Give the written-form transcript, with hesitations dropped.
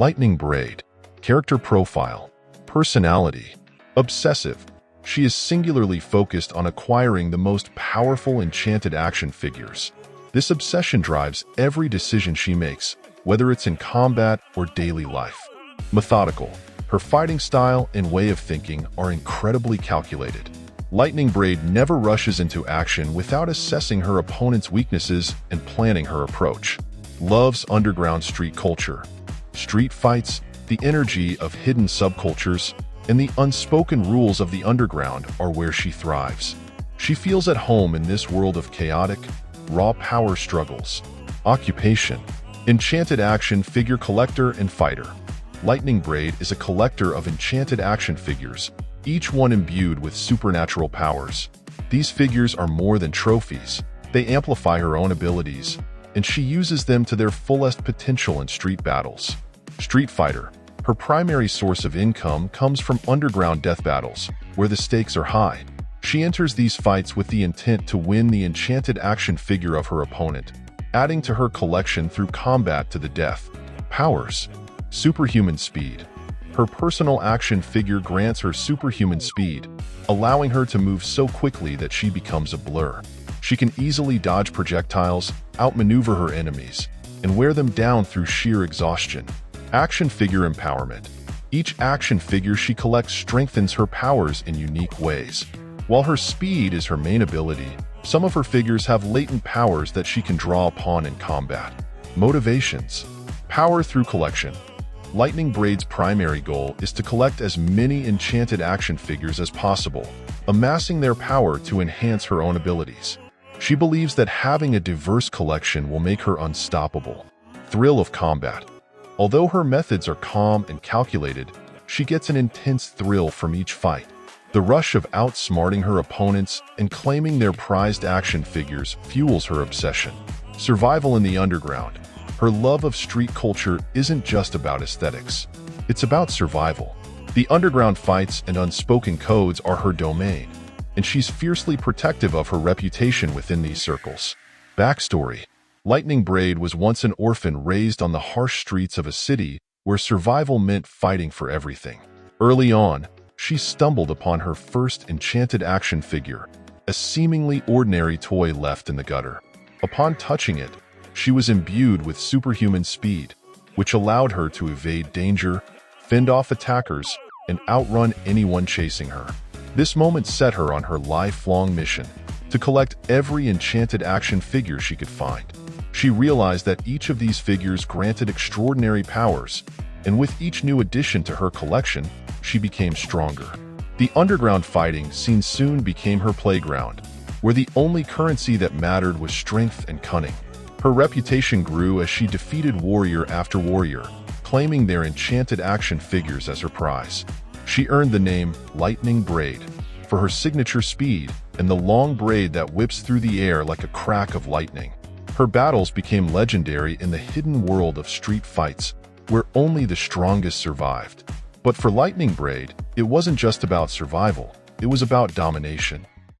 Lightning Braid. Character profile. Personality. Obsessive. She is singularly focused on acquiring the most powerful enchanted action figures. This obsession drives every decision she makes, whether it's in combat or daily life. Methodical. Her fighting style and way of thinking are incredibly calculated. Lightning Braid never rushes into action without assessing her opponent's weaknesses and planning her approach. Loves underground street culture. Street fights, the energy of hidden subcultures, and the unspoken rules of the underground are where she thrives. She feels at home in this world of chaotic, raw power struggles. Occupation. Enchanted action figure collector and fighter. Lightning Braid is a collector of enchanted action figures, each one imbued with supernatural powers. These figures are more than trophies. They amplify her own abilities, and she uses them to their fullest potential in street battles. Street fighter. Her primary source of income comes from underground death battles, where the stakes are high. She enters these fights with the intent to win the enchanted action figure of her opponent, adding to her collection through combat to the death. Powers. Superhuman speed. Her personal action figure grants her superhuman speed, allowing her to move so quickly that she becomes a blur. She can easily dodge projectiles, outmaneuver her enemies, and wear them down through sheer exhaustion. Action figure empowerment. Each action figure she collects strengthens her powers in unique ways. While her speed is her main ability, some of her figures have latent powers that she can draw upon in combat. Motivations. Power through collection. Lightning Braid's primary goal is to collect as many enchanted action figures as possible, amassing their power to enhance her own abilities. She believes that having a diverse collection will make her unstoppable. Thrill of combat. Although her methods are calm and calculated, she gets an intense thrill from each fight. The rush of outsmarting her opponents and claiming their prized action figures fuels her obsession. Survival in the underground. Her love of street culture isn't just about aesthetics. It's about survival. The underground fights and unspoken codes are her domain, and she's fiercely protective of her reputation within these circles. Backstory. Lightning Braid was once an orphan raised on the harsh streets of a city where survival meant fighting for everything. Early on, she stumbled upon her first enchanted action figure, a seemingly ordinary toy left in the gutter. Upon touching it, she was imbued with superhuman speed, which allowed her to evade danger, fend off attackers, and outrun anyone chasing her. This moment set her on her lifelong mission to collect every enchanted action figure she could find. She realized that each of these figures granted extraordinary powers, and with each new addition to her collection, she became stronger. The underground fighting scene soon became her playground, where the only currency that mattered was strength and cunning. Her reputation grew as she defeated warrior after warrior, claiming their enchanted action figures as her prize. She earned the name Lightning Braid for her signature speed and the long braid that whips through the air like a crack of lightning. Her battles became legendary in the hidden world of street fights, where only the strongest survived. But for Lightning Braid, it wasn't just about survival, it was about domination.